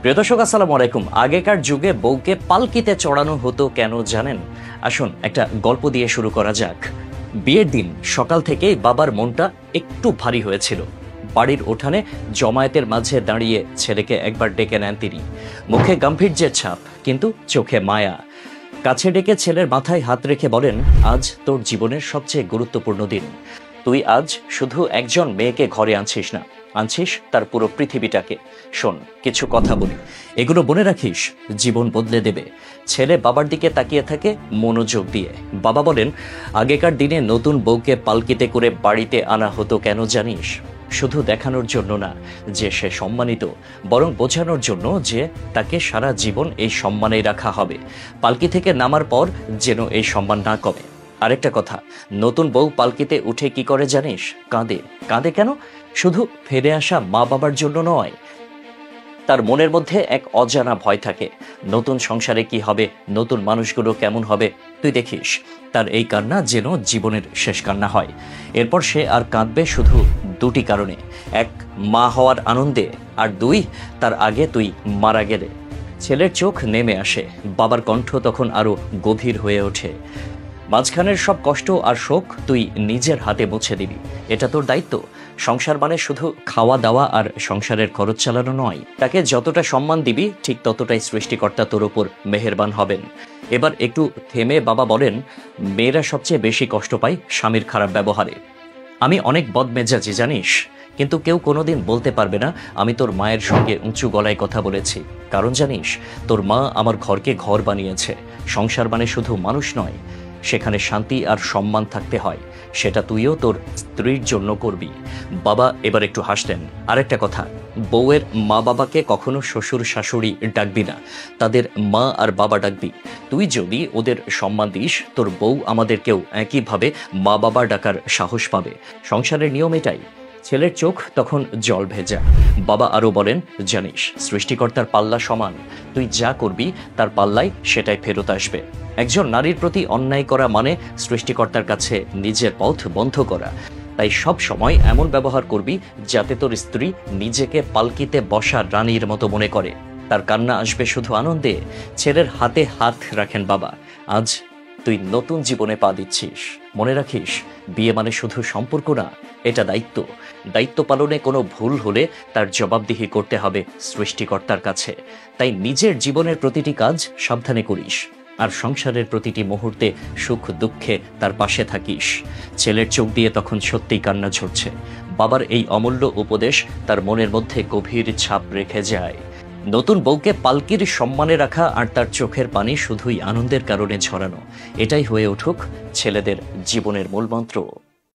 প্রিয় দর্শক, আসসালামু আলাইকুম। আগেকার যুগে বউকে পালকিতে চড়ানো হতো কেন জানেন? আসুন একটা গল্প দিয়ে শুরু করা যাক। বিয়ের দিন সকাল থেকেই বাবার মনটা একটু ভারী হয়েছিল। বাড়ির উঠানে জমায়েতের মাঝে দাঁড়িয়ে ছেলেকে একবার ডেকে নেন তিনি। মুখে গাম্ভীর্যের ছাপ, কিন্তু চোখে মায়া। কাছে ডেকে ছেলের মাথায় হাত রেখে বলেন, আজ তোর জীবনের সবচেয়ে গুরুত্বপূর্ণ দিন। তুই আজ শুধু একজন মেয়েকে ঘরে আনছিস না, আনছিস তার পুরো পৃথিবীটাকে। শোন, কিছু কথা বলি, এগুলো মনে রাখিস, জীবন বদলে দেবে। ছেলে বাবার দিকে তাকিয়ে থাকে মনোযোগ দিয়ে। বাবা বলেন, আগেকার দিনে নতুন বউকে পালকিতে করে বাড়িতে আনা হতো কেন জানিস? শুধু দেখানোর জন্য না যে সে সম্মানিত, বরং বোঝানোর জন্য যে তাকে সারা জীবন এই সম্মানেই রাখা হবে। পালকি থেকে নামার পর যেন এই সম্মান না কমে। আরেকটা কথা, নতুন বউ পালকিতে উঠে কি করে জানিস? কাঁদে। কাঁদে কেন? শুধু ফিরে আসা মা বাবার জন্য নয়, তার মনের মধ্যে এক অজানা ভয় থাকে। নতুন সংসারে কি হবে, নতুন মানুষগুলো কেমন হবে। তুই দেখিস, তার এই কান্না যেন জীবনের শেষ কান্না হয়। এরপর সে আর কাঁদবে শুধু দুটি কারণে: এক, মা হওয়ার আনন্দে, আর দুই, তার আগে তুই মারা গেলে। ছেলের চোখ নেমে আসে, বাবার কণ্ঠ তখন আরো গভীর হয়ে ওঠে। মাঝখানের সব কষ্ট আর শোক তুই নিজের হাতে মুছে দিবি। এটা তোর দায়িত্ব। সংসার মানে শুধু খাওয়া দাওয়া আর সংসারের খরচ চালানো নয়। তাকে যতটা সম্মান দিবি, ঠিক ততটাই সৃষ্টিকর্তা তোর ওপর মেহেরবান হবেন। এবার একটু থেমে বাবা বলেন, মেয়েরা সবচেয়ে বেশি কষ্ট পায় স্বামীর খারাপ ব্যবহারে। আমি অনেক বদমেজাজি জানিস, কিন্তু কেউ কোনোদিন বলতে পারবে না আমি তোর মায়ের সঙ্গে উঁচু গলায় কথা বলেছি। কারণ জানিস, তোর মা আমার ঘরকে ঘর বানিয়েছে। সংসার মানে শুধু মানুষ নয়, সেখানে শান্তি আর সম্মান থাকতে হয়। সেটা তুইও তোর স্ত্রীর জন্য করবি। বাবা এবার একটু হাসলেন। আরেকটা কথা, বউয়ের মা বাবাকে কখনো শ্বশুর শাশুড়ি ডাকবি না, তাদের মা আর বাবা ডাকবি। তুই যদি ওদের সম্মান দিস, তোর বউ আমাদেরকেও একইভাবে মা বাবা ডাকার সাহস পাবে। সংসারের নিয়ম এটাই। ছেলের চোখ তখন জল ভেজা। বাবা আরো বলেন, জানিস, সৃষ্টিকর্তার পাল্লা সমান। তুই যা করবি তার পাল্লায় সেটাই ফেরত আসবে। একজন নারীর প্রতি অন্যায় করা মানে সৃষ্টিকর্তার কাছে নিজের পথ বন্ধ করা। তাই সব সময় এমন ব্যবহার করবি যাতে তোর স্ত্রী নিজেকে পালকিতে বসা রানীর মতো মনে করে। তার কান্না আসবে শুধু আনন্দে। ছেলের হাতে হাত রাখেন বাবা। আজ তুই নতুন জীবনে পা দিচ্ছিস। মনে রাখিস, বিয়ে মানে শুধু সম্পর্ক না, এটা দায়িত্ব। দায়িত্ব পালনে কোনো ভুল হলে তার জবাবদিহি করতে হবে সৃষ্টিকর্তার কাছে। তাই নিজের জীবনের প্রতিটি কাজ সাবধানে করিস, আর সংসারের প্রতিটি মুহূর্তে সুখ দুঃখে তার পাশে থাকিস। ছেলের চোখ দিয়ে তখন সত্যিই কান্না ঝরছে। বাবার এই অমূল্য উপদেশ তার মনের মধ্যে গভীর ছাপ রেখে যায়। নতুন বউকে পালকির সম্মানে রাখা আর তার চোখের পানি শুধুই আনন্দের কারণে ঝরানো, এটাই হয়ে উঠুক ছেলেদের জীবনের মূলমন্ত্র।